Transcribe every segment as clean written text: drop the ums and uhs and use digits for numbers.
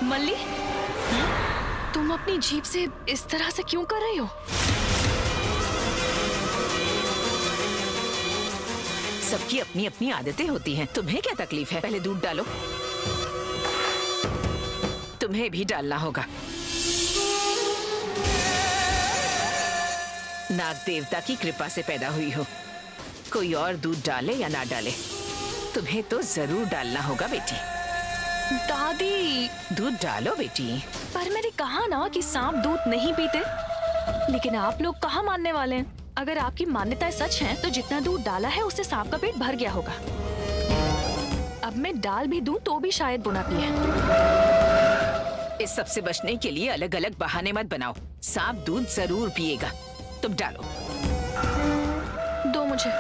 मल्ली, तुम अपनी जीभ से इस तरह से क्यों कर रही हो? सबकी अपनी अपनी आदतें होती हैं। तुम्हें क्या तकलीफ है? पहले दूध डालो। तुम्हें भी डालना होगा। नाग देवता की कृपा से पैदा हुई हो। कोई और दूध डाले या ना डाले, तुम्हें तो जरूर डालना होगा बेटी। दादी, दूध डालो बेटी। पर मैंने कहा ना कि सांप दूध नहीं पीते। लेकिन आप लोग कहाँ मानने वाले हैं? अगर आपकी मान्यताएं सच हैं, तो जितना दूध डाला है उससे सांप का पेट भर गया होगा। अब मैं डाल भी दूं तो भी शायद वो ना पिए। इस सब से बचने के लिए अलग अलग बहाने मत बनाओ। सांप दूध जरूर पिएगा। तुम डालो। दो मुझे।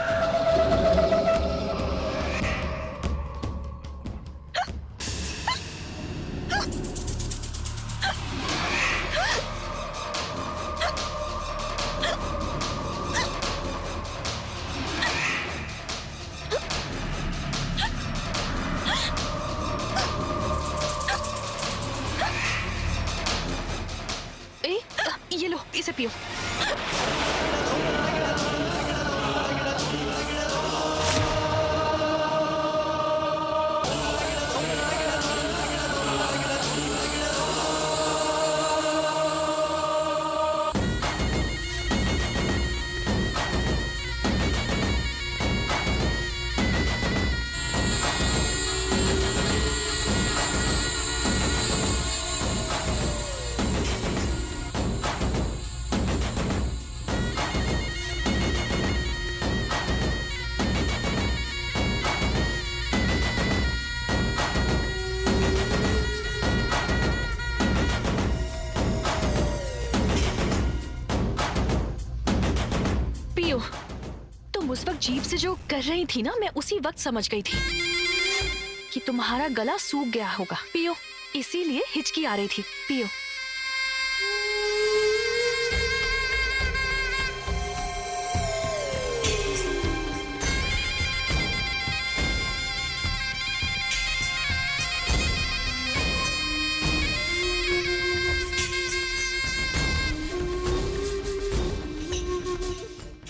ये लो, इसे पियो। तुम उस वक्त जीभ से जो कर रही थी ना, मैं उसी वक्त समझ गई थी कि तुम्हारा गला सूख गया होगा। पियो, इसीलिए हिचकी आ रही थी। पियो।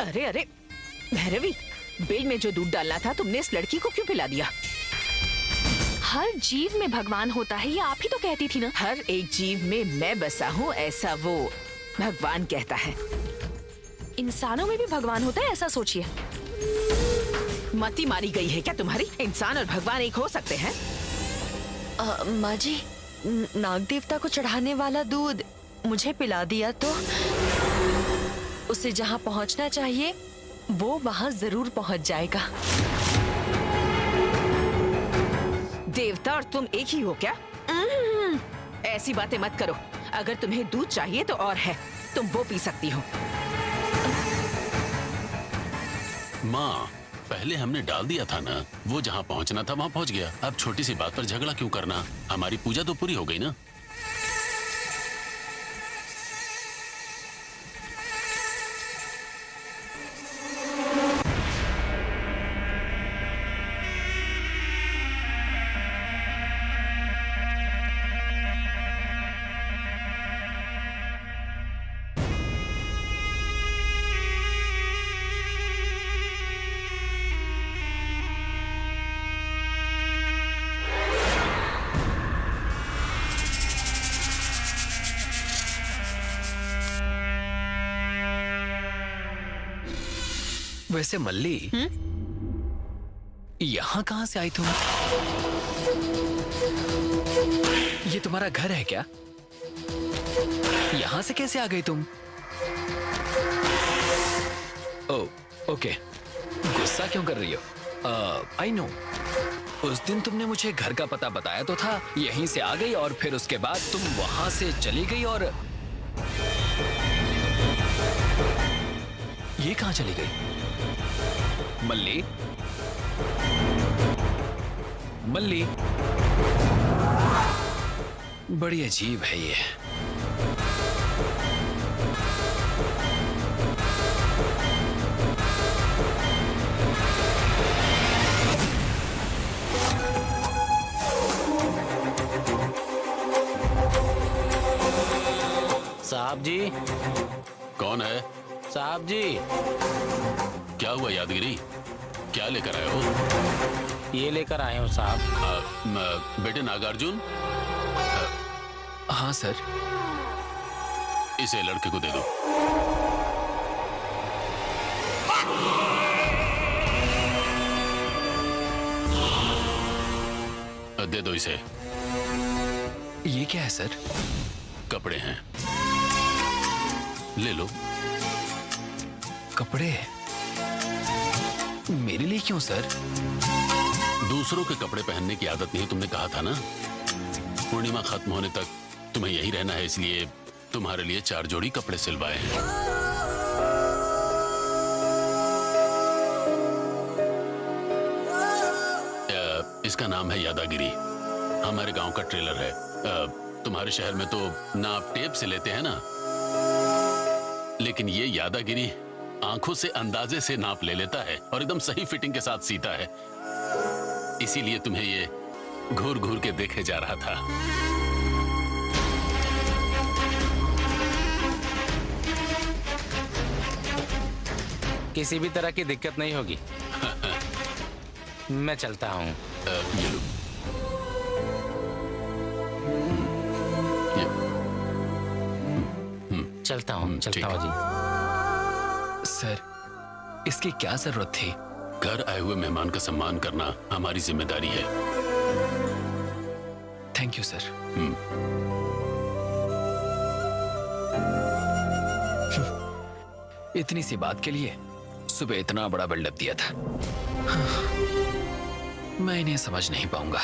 अरे अरे भैरवी, बिल में जो दूध डालना था तुमने इस लड़की को क्यों पिला दिया? हर जीव में भगवान होता है, ये आप ही तो कहती थी ना। हर एक जीव में मैं बसा हूँ, ऐसा वो भगवान कहता है। इंसानों में भी भगवान होता है, ऐसा सोचिए। मती मारी गई है क्या तुम्हारी? इंसान और भगवान एक हो सकते हैं? माँ जी, नाग देवता को चढ़ाने वाला दूध मुझे पिला दिया तो उसे जहाँ पहुँचना चाहिए वो वहाँ जरूर पहुँच जाएगा। देवता और तुम एक ही हो क्या? ऐसी बातें मत करो। अगर तुम्हें दूध चाहिए तो और है, तुम वो पी सकती हो। माँ, पहले हमने डाल दिया था ना, वो जहाँ पहुँचना था वहाँ पहुँच गया। अब छोटी सी बात पर झगड़ा क्यों करना? हमारी पूजा तो पूरी हो गई ना। वैसे मल्ली, यहाँ कहाँ से आई तुम? ये तुम्हारा घर है क्या? यहाँ से कैसे आ गई तुम? ओह, ओके। गुस्सा क्यों कर रही हो? आई नो, उस दिन तुमने मुझे घर का पता बताया तो था, यहीं से आ गई और फिर उसके बाद तुम वहां से चली गई। और ये कहाँ चली गई? मल्ली, मल्ली, बड़ी अजीब है ये। साहब जी। कौन है? साहब जी। क्या हुआ यादगिरी? क्या लेकर आए हो? ये लेकर आए हूँ साहब। बेटे नागार्जुन, हाँ सर। इसे लड़के को दे दो। दे दो इसे। ये क्या है सर? कपड़े हैं, ले लो। कपड़े? मेरे लिए क्यों सर? दूसरों के कपड़े पहनने की आदत नहीं, तुमने कहा था ना। पूर्णिमा खत्म होने तक तुम्हें यही रहना है, इसलिए तुम्हारे लिए 4 जोड़ी कपड़े सिलवाए हैं। इसका नाम है यादागिरी, हमारे गांव का ट्रेलर है। तुम्हारे शहर में तो नाप टेप से लेते हैं ना, लेकिन ये यादागिरी आंखों से अंदाजे से नाप ले लेता है और एकदम सही फिटिंग के साथ सीता है। इसीलिए तुम्हें ये घूर घूर के देखे जा रहा था। किसी भी तरह की दिक्कत नहीं होगी। मैं चलता हूँ। ये लो। चलता हूँ ठीक जी। सर, इसकी क्या जरूरत थी? घर आए हुए मेहमान का सम्मान करना हमारी जिम्मेदारी है। Thank you sir. इतनी सी बात के लिए सुबह इतना बड़ा बिल्डअप दिया था। मैं इन्हें समझ नहीं पाऊंगा।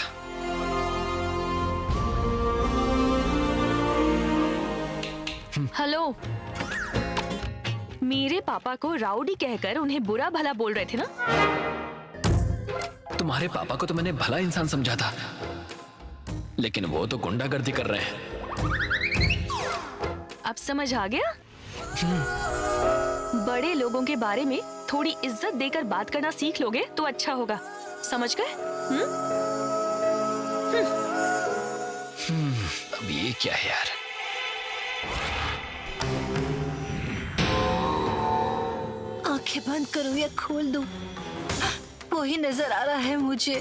हेलो, मेरे पापा को राउडी कहकर उन्हें बुरा भला बोल रहे थे ना? तुम्हारे पापा को तो मैंने भला इंसान समझा था, लेकिन वो तो गुंडागर्दी कर रहे हैं। अब समझ आ गया? बड़े लोगों के बारे में थोड़ी इज्जत देकर बात करना सीख लोगे तो अच्छा होगा। समझ गए? अब ये क्या है यार? आंखें बंद करूं या खोल दूं, वही नजर आ रहा है मुझे।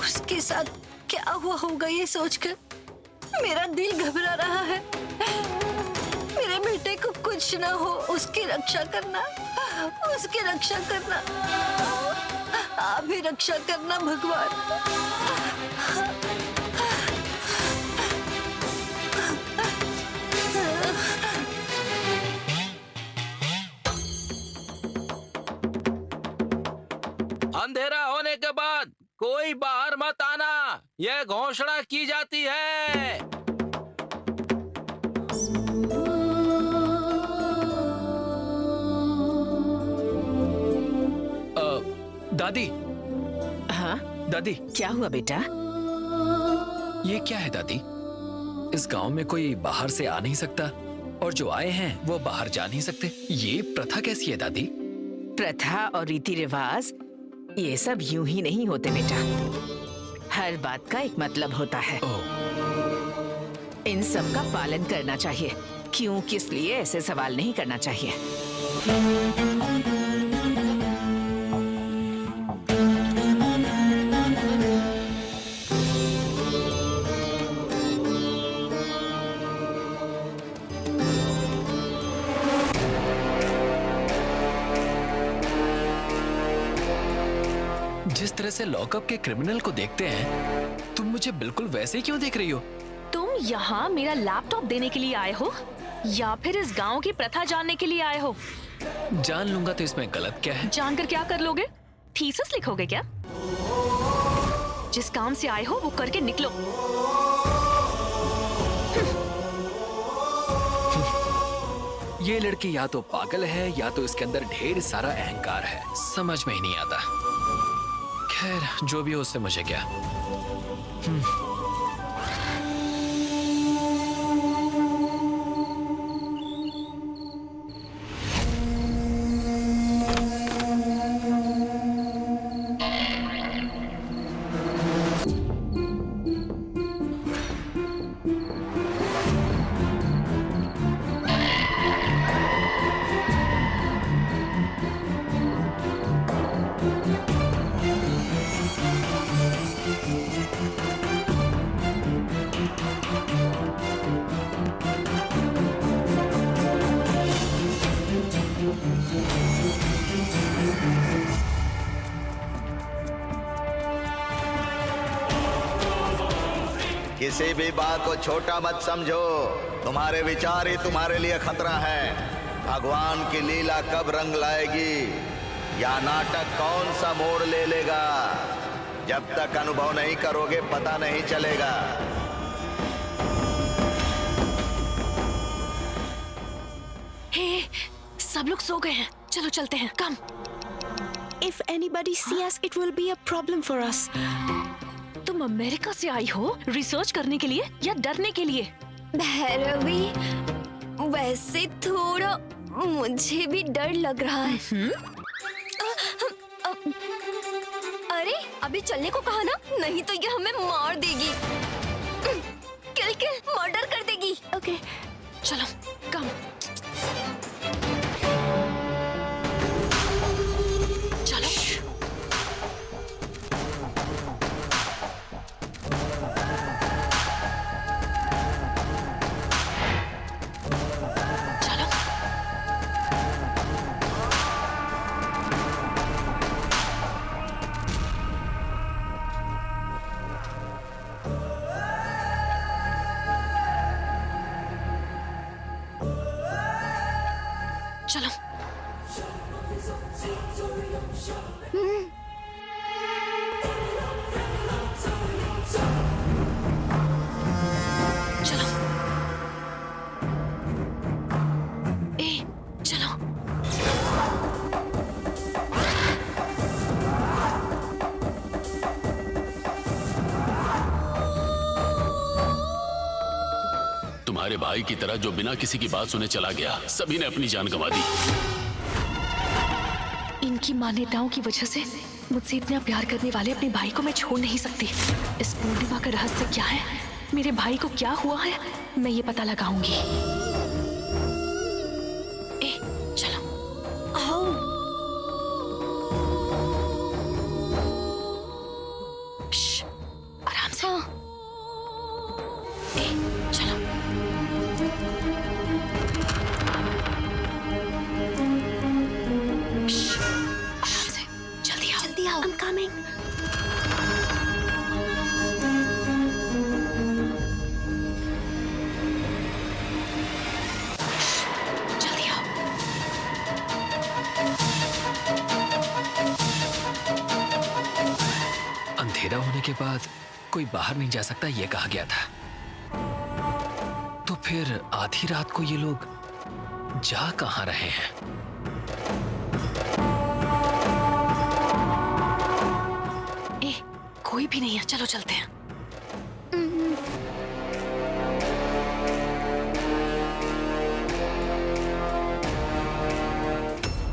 उसके साथ क्या हुआ होगा ये सोचकर मेरा दिल घबरा रहा है। मेरे बेटे को कुछ ना हो, उसकी रक्षा करना, उसकी रक्षा करना। आप ही रक्षा करना भगवान। अंधेरा होने के बाद कोई बाहर मत आना, यह घोषणा की जाती है। दादी, हाँ, दादी, क्या हुआ बेटा? ये क्या है दादी? इस गांव में कोई बाहर से आ नहीं सकता और जो आए हैं वो बाहर जा नहीं सकते। ये प्रथा कैसी है दादी? प्रथा और रीति रिवाज ये सब यूं ही नहीं होते बेटा। हर बात का एक मतलब होता है। इन सब का पालन करना चाहिए। क्यों, किस लिए, ऐसे सवाल नहीं करना चाहिए। जिस तरह से लॉकअप के क्रिमिनल को देखते हैं, तुम मुझे बिल्कुल वैसे ही क्यों देख रही हो? तुम यहाँ मेरा लैपटॉप देने के लिए आए हो या फिर इस गांव की प्रथा जानने के लिए आए हो? जान लूंगा तो इसमें गलत क्या है? जानकर क्या कर लोगे? थीसिस लिखोगे क्या? जिस काम से आए हो वो करके निकलो। ये लड़की या तो पागल है या तो इसके अंदर ढेर सारा अहंकार है। समझ में ही नहीं आता। खैर, जो भी हो उससे मुझे क्या। किसी भी बात को छोटा मत समझो। तुम्हारे विचार ही तुम्हारे लिए खतरा है। भगवान की लीला कब रंग लाएगी या नाटक कौन सा मोड़ ले लेगा, जब तक अनुभव नहीं करोगे पता नहीं चलेगा। हे, सब लोग सो गए हैं, चलो चलते हैं। कम। If anybody see us, it will be a problem for us. तुम अमेरिका से आई हो रिसर्च करने के लिए या डरने के लिए? भैरवी, वैसे थोड़ा मुझे भी डर लग रहा है। अरे अभी चलने को कहा ना, नहीं तो ये हमें मार देगी। किल मर्डर कर देगी। ओके, चलो कम। चलो। चलो। चलो। चलो। ए, चलो। तुम्हारे भाई की तरह जो बिना किसी की बात सुने चला गया, सभी ने अपनी जान गंवा दी। इनकी मान्यताओं की वजह से मुझसे इतना प्यार करने वाले अपने भाई को मैं छोड़ नहीं सकती। इस पूर्णिमा का रहस्य क्या है, मेरे भाई को क्या हुआ है, मैं ये पता लगाऊंगी। ए, चलो। आओ। श्श, आराम से। ए, चलो। श्श, आराम से, जल्दी आओ। जल्दी आओ। I'm coming. जल्दी आओ। अंधेरा होने के बाद कोई बाहर नहीं जा सकता, ये कहा गया था। तो फिर आधी रात को ये लोग जा कहाँ रहे हैं? ए, कोई भी नहीं है, चलो चलते हैं।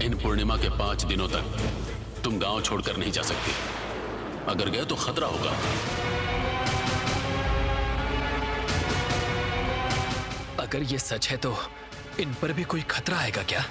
इन पूर्णिमा के 5 दिनों तक तुम गांव छोड़कर नहीं जा सकती। अगर गए तो खतरा होगा। अगर ये सच है तो इन पर भी कोई खतरा आएगा क्या?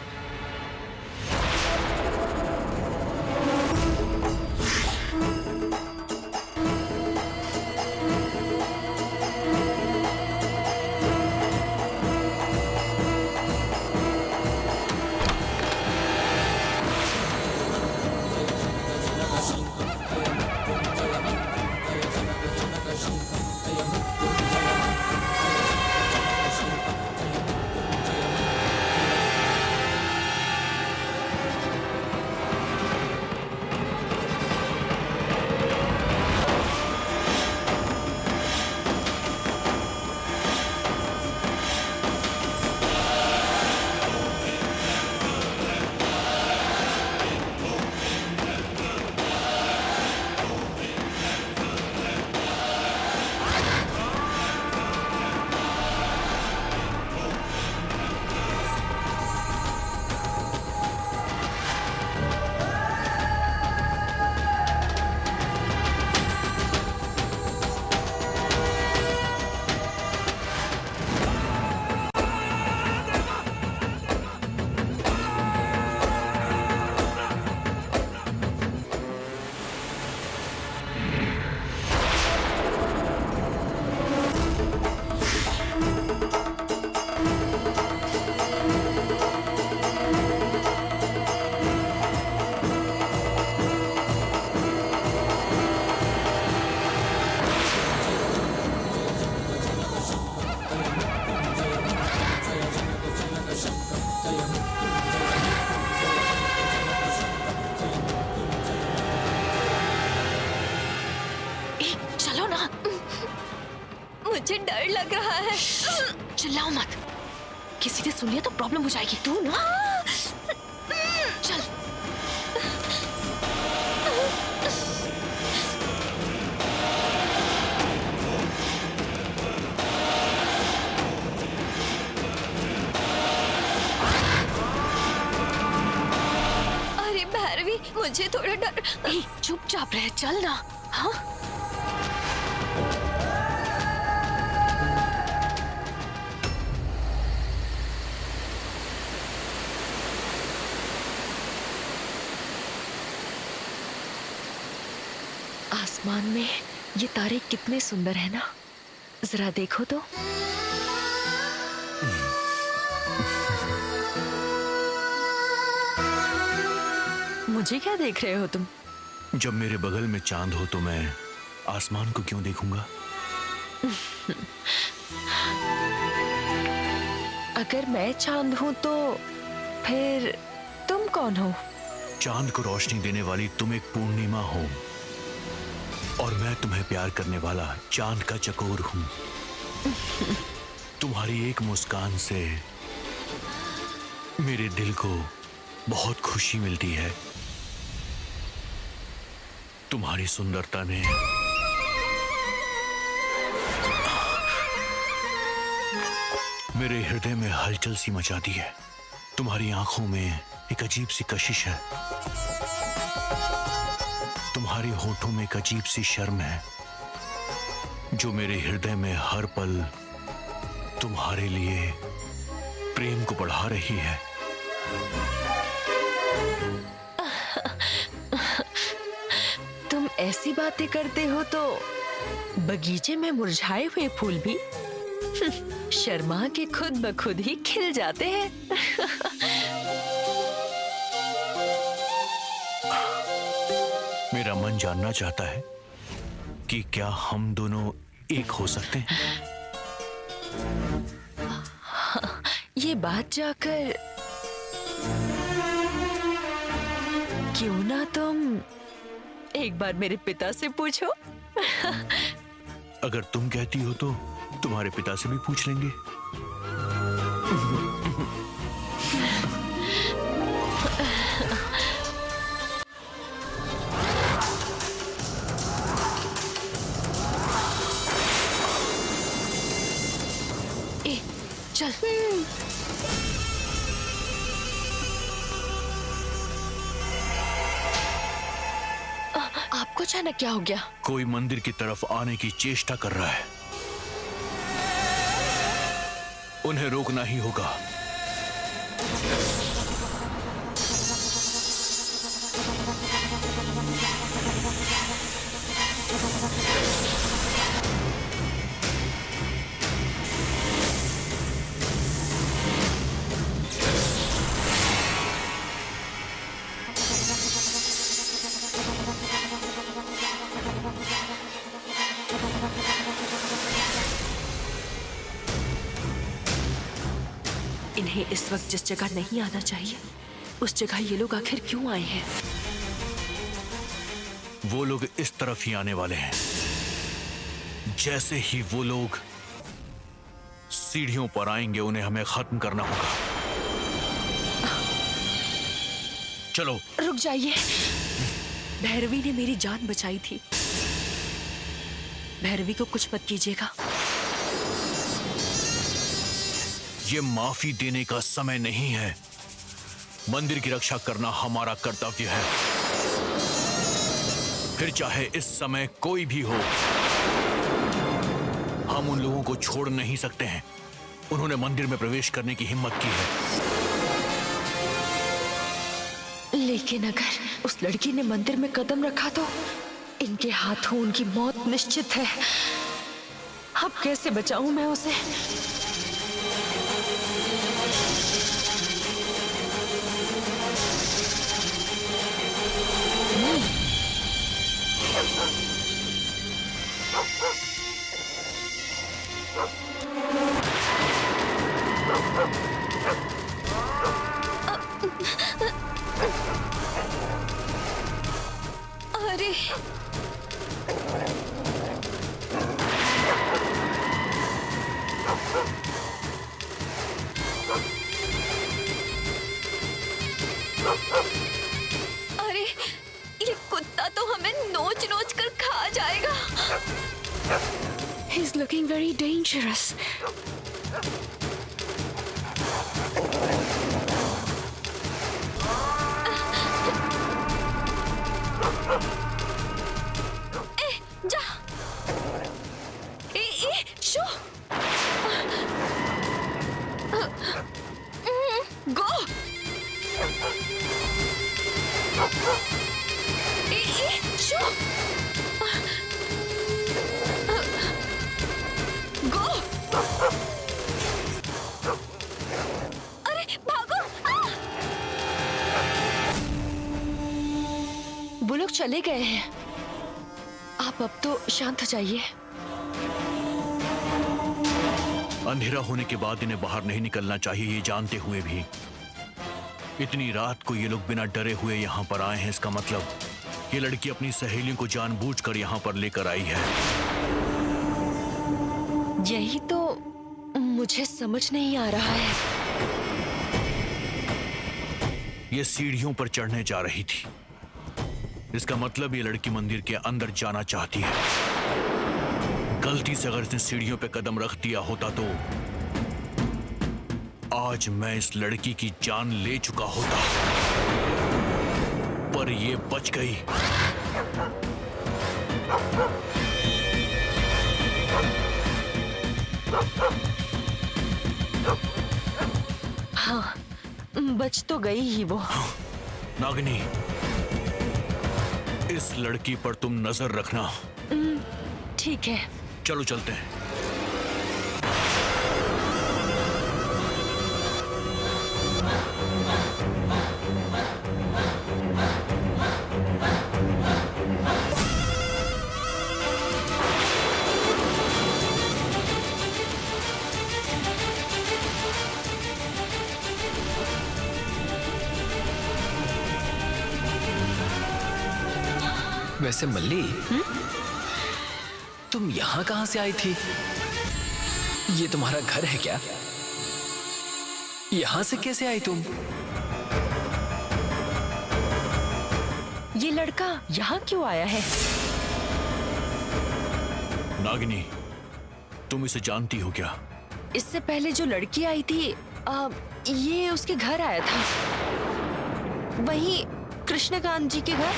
मुझे डर लग रहा है। चिल्लाओ मत, किसी ने सुन लिया तो प्रॉब्लम हो जाएगी। तू ना चल। अरे भैरवी, मुझे थोड़ा डर। चुपचाप रह, चल ना। हाँ आसमान में ये तारे कितने सुंदर हैं ना, जरा देखो तो। मुझे क्या देख रहे हो तुम? जब मेरे बगल में चांद हो तो मैं आसमान को क्यों देखूंगा? अगर मैं चांद हूं तो फिर तुम कौन हो? चांद को रोशनी देने वाली तुम एक पूर्णिमा हो और मैं तुम्हें प्यार करने वाला चांद का चकोर हूं। तुम्हारी एक मुस्कान से मेरे दिल को बहुत खुशी मिलती है। तुम्हारी सुंदरता ने मेरे हृदय में हलचल सी मचा दी है। तुम्हारी आंखों में एक अजीब सी कशिश है। तुम्हारे होठों में एक अजीब सी शर्म है जो मेरे हृदय में हर पल तुम्हारे लिए प्रेम को बढ़ा रही है। तुम ऐसी बातें करते हो तो बगीचे में मुरझाए हुए फूल भी शर्मा के खुद ब खुद ही खिल जाते हैं। मेरा मन जानना चाहता है कि क्या हम दोनों एक हो सकते हैं? ये बात जाकर क्यों ना तुम एक बार मेरे पिता से पूछो। अगर तुम कहती हो तो तुम्हारे पिता से भी पूछ लेंगे। चल। आपको अचानक क्या हो गया? कोई मंदिर की तरफ आने की चेष्टा कर रहा है। उन्हें रोकना ही होगा। इन्हें इस वक्त जिस जगह नहीं आना चाहिए उस जगह ये लोग आखिर क्यों आए हैं? वो लोग इस तरफ ही आने वाले हैं। जैसे ही वो लोग सीढ़ियों पर आएंगे उन्हें हमें खत्म करना होगा। चलो। रुक जाइए। भैरवी ने मेरी जान बचाई थी। भैरवी को कुछ मत कीजिएगा। ये माफी देने का समय नहीं है। मंदिर की रक्षा करना हमारा कर्तव्य है। फिर चाहे इस समय कोई भी हो, हम उन लोगों को छोड़ नहीं सकते हैं। उन्होंने मंदिर में प्रवेश करने की हिम्मत की है। लेकिन अगर उस लड़की ने मंदिर में कदम रखा तो इनके हाथों उनकी मौत निश्चित है। अब कैसे बचाऊं मैं उसे? अरे very dangerous. जा। शो गो शो गो। अरे भागो। वो लोग चले गए हैं। आप अब तो शांत हो जाइए। अंधेरा होने के बाद इन्हें बाहर नहीं निकलना चाहिए, ये जानते हुए भी। इतनी रात को ये लोग बिना डरे हुए यहाँ पर आए हैं, इसका मतलब ये लड़की अपनी सहेलियों को जानबूझकर यहाँ पर लेकर आई है। यही तो मुझे समझ नहीं आ रहा है। ये सीढ़ियों पर चढ़ने जा रही थी, इसका मतलब ये लड़की मंदिर के अंदर जाना चाहती है। गलती से अगर इसने सीढ़ियों पे कदम रख दिया होता तो आज मैं इस लड़की की जान ले चुका होता, पर ये बच गई। हाँ, बच तो गई ही वो। नागिनी, इस लड़की पर तुम नजर रखना। ठीक है। चलो चलते हैं। वैसे मल्ली, तुम यहां कहां से आई थी? ये तुम्हारा घर है क्या? यहां से कैसे आई तुम? ये लड़का यहाँ क्यों आया है? नागिनी, तुम इसे जानती हो क्या? इससे पहले जो लड़की आई थी, ये उसके घर आया था। वही कृष्णकांत जी के घर।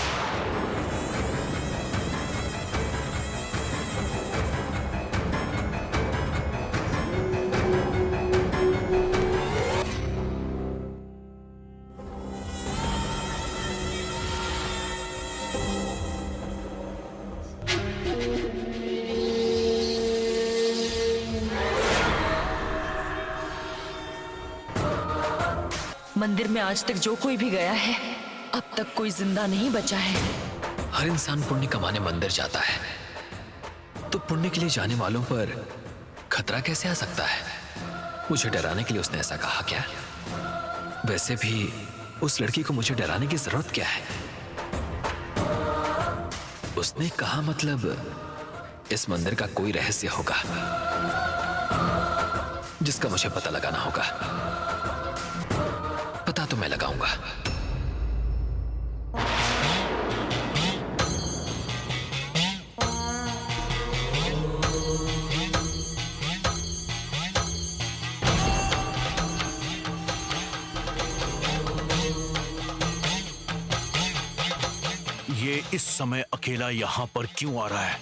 मंदिर में आज तक जो कोई भी गया है, अब तक कोई जिंदा नहीं बचा है। हर इंसान पुण्य कमाने मंदिर जाता है, तो पुण्य के लिए जाने वालों पर खतरा कैसे आ सकता है? मुझे डराने के लिए उसने ऐसा कहा क्या? वैसे भी उस लड़की को मुझे डराने की जरूरत क्या है? उसने कहा मतलब इस मंदिर का कोई रहस्य होगा जिसका मुझे पता लगाना होगा। पता तो मैं लगाऊंगा। ये इस समय अकेला यहाँ पर क्यों आ रहा है?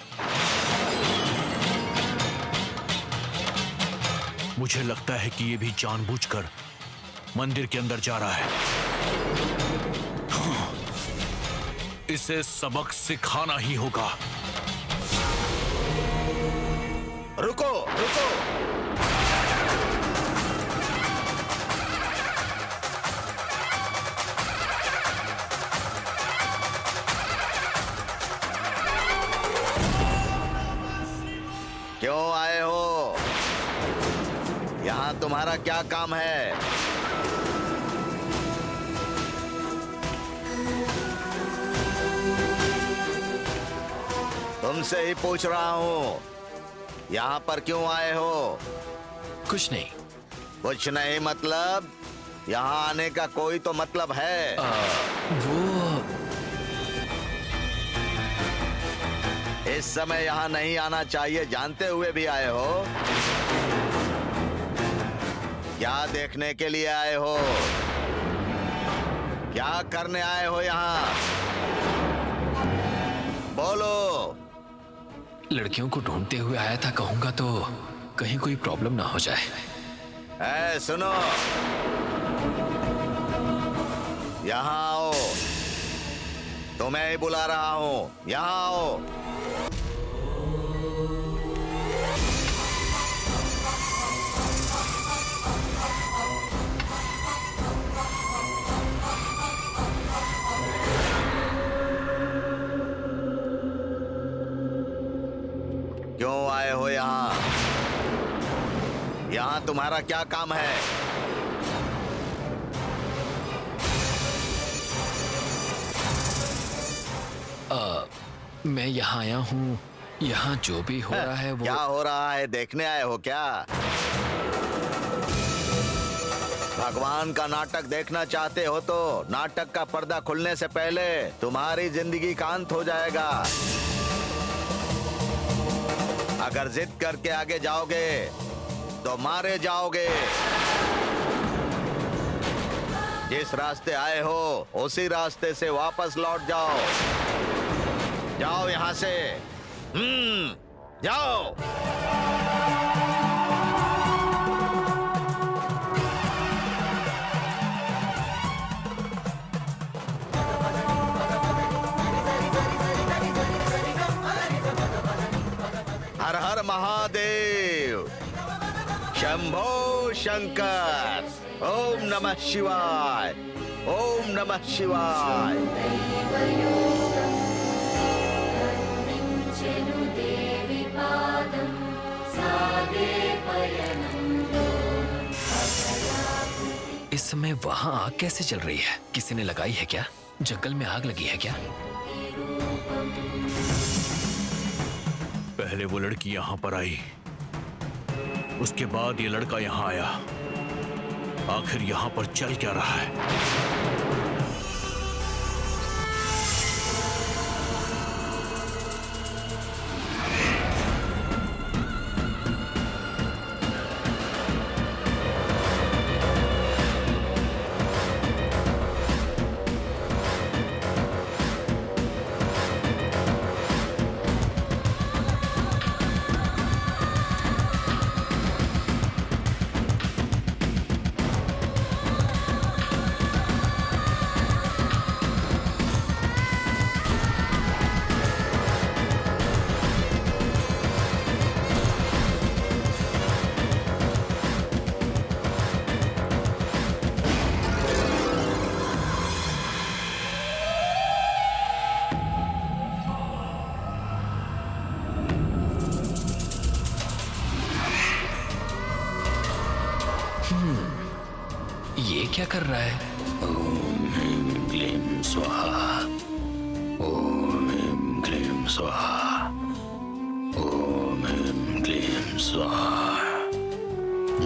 मुझे लगता है कि ये भी जानबूझकर मंदिर के अंदर जा रहा है। इसे सबक सिखाना ही होगा। रुको रुको, क्यों आए हो? यहाँ तुम्हारा क्या काम है? तुमसे ही पूछ रहा हूँ, यहाँ पर क्यों आए हो? कुछ नहीं। कुछ नहीं मतलब? यहाँ आने का कोई तो मतलब है। वो इस समय यहाँ नहीं आना चाहिए, जानते हुए भी आए हो। क्या देखने के लिए आए हो? क्या करने आए हो यहाँ? बोलो। लड़कियों को ढूंढते हुए आया था, कहूंगा तो कहीं कोई प्रॉब्लम ना हो जाए। सुनो, यहाँ आओ, तुम्हें ही बुला रहा हूँ, यहाँ आओ। क्यों आए हो यहाँ? यहाँ तुम्हारा क्या काम है? मैं यहाँ आया हूँ, यहाँ जो भी हो रहा है वो... क्या हो रहा है देखने आए हो क्या? भगवान का नाटक देखना चाहते हो तो नाटक का पर्दा खुलने से पहले तुम्हारी जिंदगी का अंत हो जाएगा। अगर जिद करके आगे जाओगे तो मारे जाओगे। जिस रास्ते आए हो उसी रास्ते से वापस लौट जाओ। जाओ यहाँ से। जाओ। हर हर महादेव, शंभो शंकर, ओम नमः शिवाय, ओम नमः शिवाय। इस समय वहाँ आग कैसे चल रही है? किसी ने लगाई है क्या? जंगल में आग लगी है क्या? पहले वो लड़की यहाँ पर आई, उसके बाद ये लड़का यहाँ आया। आखिर यहाँ पर चल क्या रहा है? ये क्या कर रहा है? ओम ह्रीं क्लीं स्वाहा, ओम ह्रीं क्लीं स्वाहा, ओम ह्रीं क्लीं स्वाहा,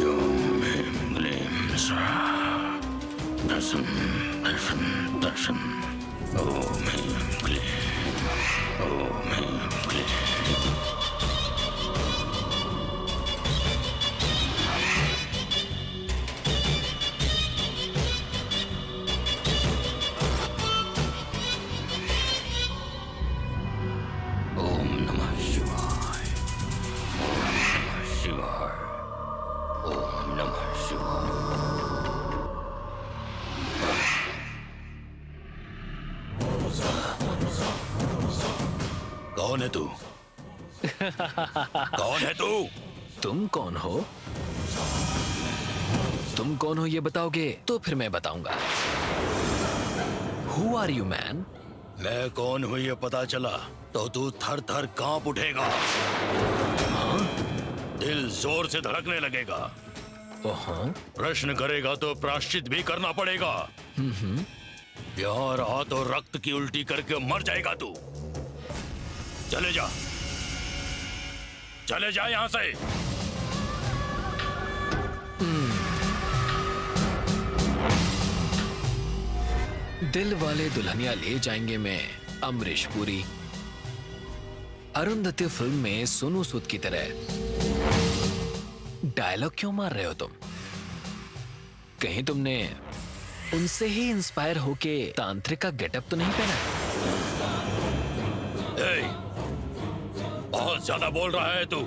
ओम ह्रीं क्लीं स्वाहा। दर्शन दर्शन दर्शन। ओम ह्रीं क्लीं, ओम ह्रीं क्लीं। कौन है तू? कौन है तू? तुम कौन हो? तुम कौन हो ये बताओगे तो फिर मैं बताऊंगा। Who are you, man? मैं कौन हूँ ये पता चला तो तू थर थर कांप उठेगा। हाँ? दिल जोर से धड़कने लगेगा। प्रश्न करेगा तो प्रायश्चित भी करना पड़ेगा। प्यार आ तो रक्त की उल्टी करके मर जाएगा तू। चले जा, चले जा यहां से। दिल वाले दुल्हनिया ले जाएंगे में अमरीश पुरी। अरुंधति फिल्म में सोनू सूद की तरह डायलॉग क्यों मार रहे हो तुम? कहीं तुमने उनसे ही इंस्पायर होके तांत्रिक का गेटअप तो नहीं पहना? बहुत ज्यादा बोल रहा है तू।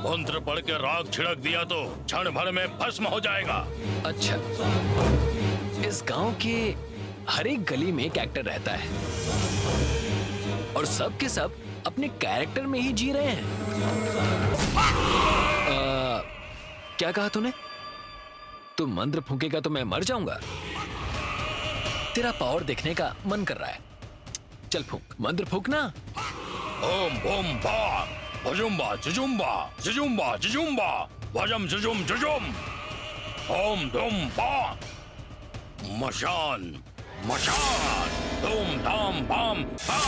मंत्र पढ़ के राग छिड़क दिया तो क्षण भर में भस्म हो जाएगा। अच्छा, इस गांव के हर एक गली में एक एक्टर रहता है और सब के सब अपने कैरेक्टर में ही जी रहे हैं। क्या कहा तूने? तू मंत्र फूकेगा तो मैं मर जाऊंगा? तेरा पावर देखने का मन कर रहा है। चल फूक, मंत्र फूकना। ओम बम बा भजुम्बा जुजुम्बा जुजुम्बा जुजुम्बा भजम जुजुम जुजुम ओम धुम बा मशान मशान धूम धाम बाम बा।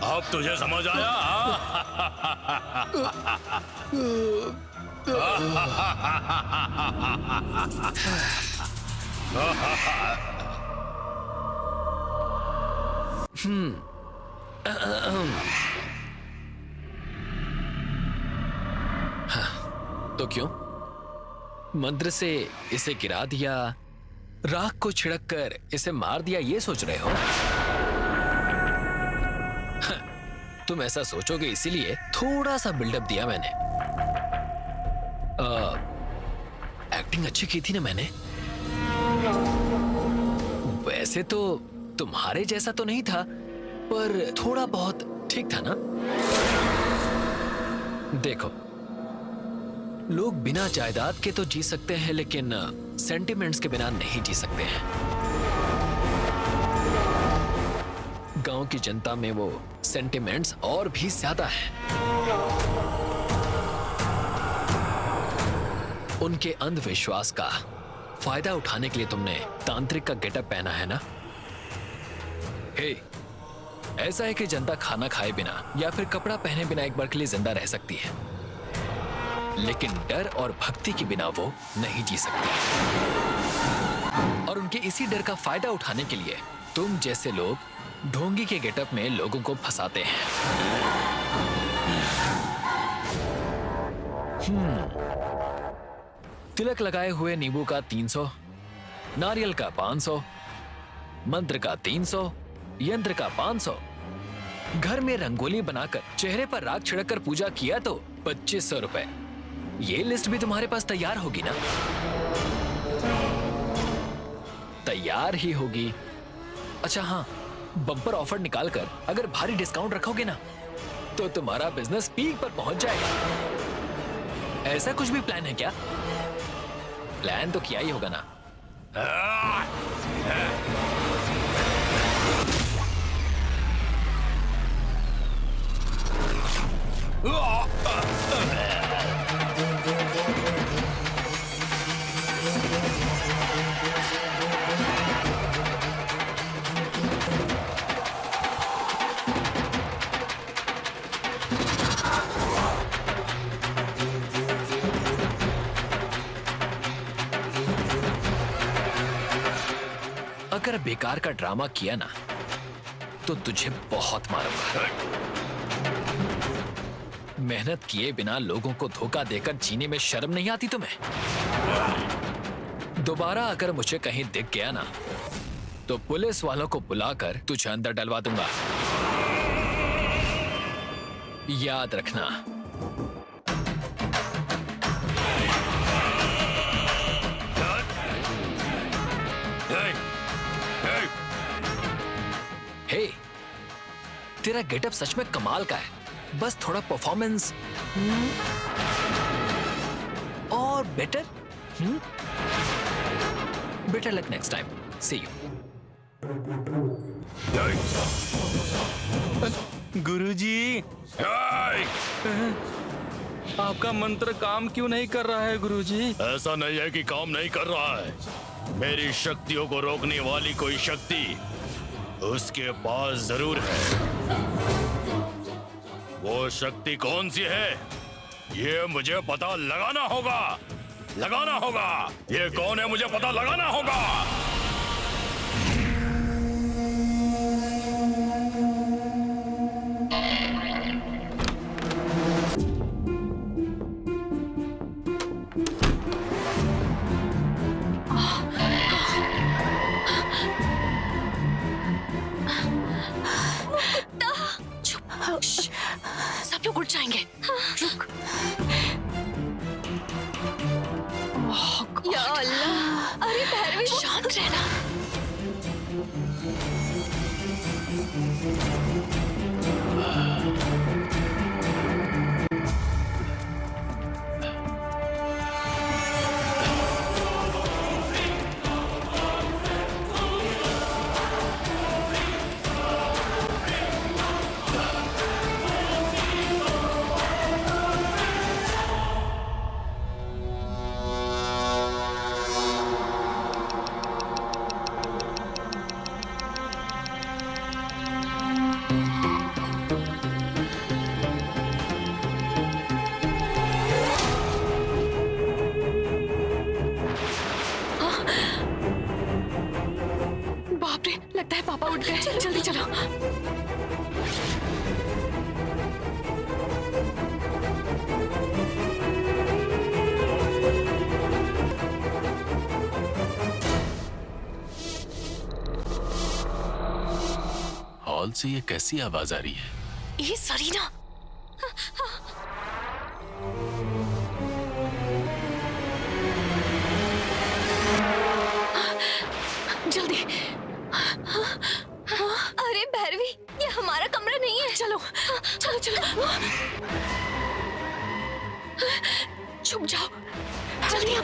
अब तुझे समझ आया? तो क्यों? मंत्र से इसे गिरा दिया, राख को छिड़क कर इसे मार दिया, ये सोच रहे हो? तुम ऐसा सोचोगे इसीलिए थोड़ा सा बिल्डअप दिया मैंने। एक्टिंग अच्छी की थी ना मैंने? वैसे तो तुम्हारे जैसा तो नहीं था, पर थोड़ा बहुत ठीक था ना? देखो, लोग बिना जायदाद के तो जी सकते हैं, लेकिन सेंटिमेंट्स के बिना नहीं जी सकते हैं। गांव की जनता में वो सेंटिमेंट्स और भी ज्यादा हैं। उनके अंधविश्वास का फायदा उठाने के लिए तुमने तांत्रिक का गेटअप पहना है ना? हे, ऐसा है कि जनता खाना खाए बिना या फिर कपड़ा पहने बिना एक बार के लिए जिंदा रह सकती है, लेकिन डर और भक्ति के बिना वो नहीं जी सकती। और उनके इसी डर का फायदा उठाने के लिए तुम जैसे लोग ढोंगी के गेटअप में लोगों को फंसाते हैं। तिलक लगाए हुए नींबू का 300, नारियल का 500, मंत्र का 300, यंत्र का 500, घर में रंगोली बनाकर चेहरे पर राख छिड़क कर पूजा किया तो 2500 रुपए। ये लिस्ट भी तुम्हारे पास तैयार होगी ना? तैयार ही होगी। अच्छा हाँ, बम्पर ऑफर निकालकर अगर भारी डिस्काउंट रखोगे ना तो तुम्हारा बिजनेस पीक पर पहुंच जाएगा। ऐसा कुछ भी प्लान है क्या? प्लान तो किया ही होगा ना? अगर बेकार का ड्रामा किया ना तो तुझे बहुत मारूंगा। मेहनत किए बिना लोगों को धोखा देकर जीने में शर्म नहीं आती तुम्हें? दोबारा अगर मुझे कहीं दिख गया ना तो पुलिस वालों को बुलाकर तुझे अंदर डलवा दूंगा। याद रखना। हे, तेरा गेटअप सच में कमाल का है, बस थोड़ा परफॉर्मेंस और better luck next time. See you. गुरुजी, आपका मंत्र काम क्यों नहीं कर रहा है गुरुजी? ऐसा नहीं है कि काम नहीं कर रहा है। मेरी शक्तियों को रोकने वाली कोई शक्ति उसके पास जरूर है। वो शक्ति कौन सी है ये मुझे पता लगाना होगा, लगाना होगा। ये कौन है मुझे पता लगाना होगा। सब लोग उठ जाएंगे। रुक। या अल्लाह, अरे भैरवी शांत रहना। बाप रे, लगता है पापा उठ गए। जल्दी चलो। हॉल से ये कैसी आवाज आ रही है? ये सरीना। जल्दी। अरे भैरवी, ये हमारा कमरा नहीं है। चलो चलो चलो। छुप जाओ जल्दी।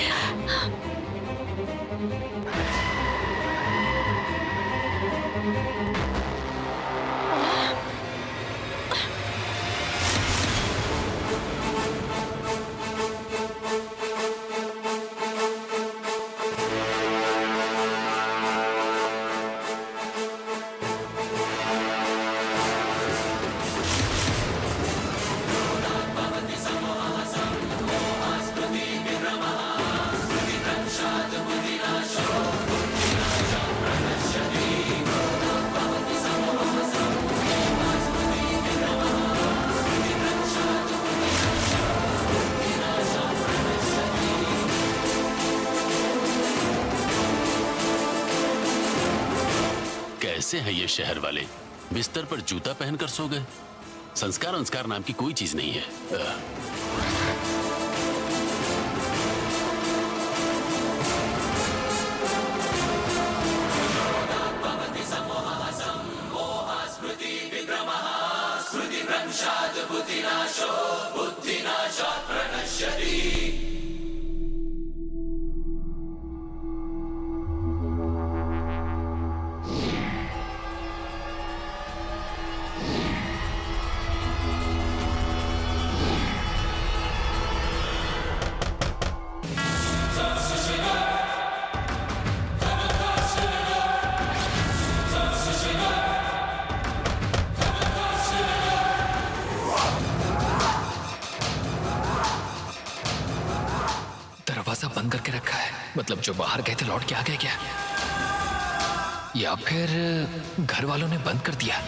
कैसे हैं ये शहर वाले? बिस्तर पर जूता पहनकर सो गए। संस्कार नाम की कोई चीज नहीं है। दरवाजा बंद करके रखा है, मतलब जो बाहर गए थे लौट के आ गए क्या? या फिर घर वालों ने बंद कर दिया?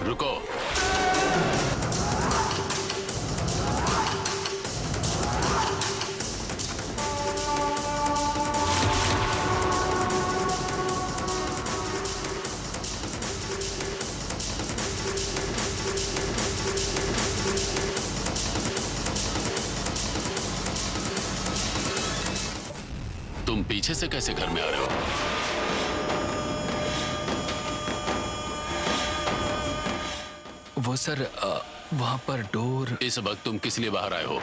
रुको। तुम पीछे से कैसे घर में आ रहे हो? वो सर वहां पर डोर। इस वक्त तुम किस लिए बाहर आए हो?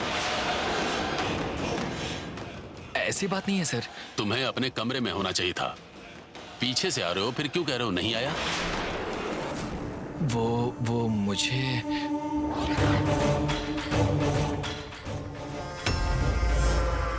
ऐसी बात नहीं है सर। तुम्हें अपने कमरे में होना चाहिए था। पीछे से आ रहे हो, फिर क्यों कह रहे हो नहीं आया? वो मुझे